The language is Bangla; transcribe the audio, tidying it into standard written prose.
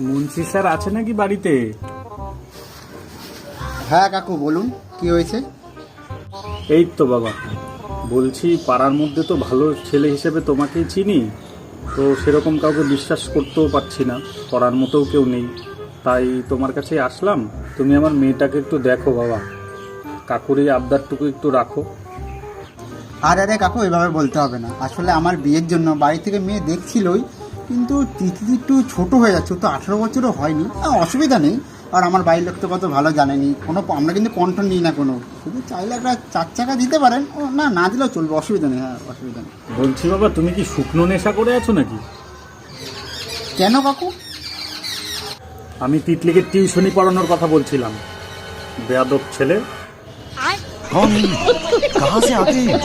মুন্সি স্যার আছে নাকি বাড়িতে? হ্যাঁ কাকু বলুন, কি হয়েছে? এই তো বাবা, বলছি পাড়ার মধ্যে তো ভালো ছেলে হিসেবে তোমাকেই চিনি, তো সেরকম কাউকে বিশ্বাস করতেও পারছি না, পড়ার মতোও কেউ নেই, তাই তোমার কাছে আসলাম। তুমি আমার মেয়েটাকে একটু দেখো বাবা, কাকুর এই আবদারটুকু একটু রাখো। আরে কাকু, এভাবে বলতে হবে না। আসলে আমার বিয়ের জন্য বাড়ি থেকে মেয়ে দেখছিলই, কিন্তু তিথি একটু ছোট হয়ে যাচ্ছে, তো 18 বছরও হয়নি। অসুবিধা নেই, আর আমার বাড়ির লোক তো কত ভালো জানেনি, আমরা কিন্তু কন্ট্রোল নিই না কোনো। শুধু চাইলে একটা 4 চাকা দিতে পারেন, ও না দিলেও চলবে, অসুবিধা নেই। হ্যাঁ, অসুবিধা নেই। বলছি বাবা, তুমি কি শুকনো নেশা করে আছো নাকি? কেন কাকু? আমি তিতলিকে টিউশনি পড়ানোর কথা বলছিলাম। বেয়াদব ছেলে। कहाँ से आते हैं?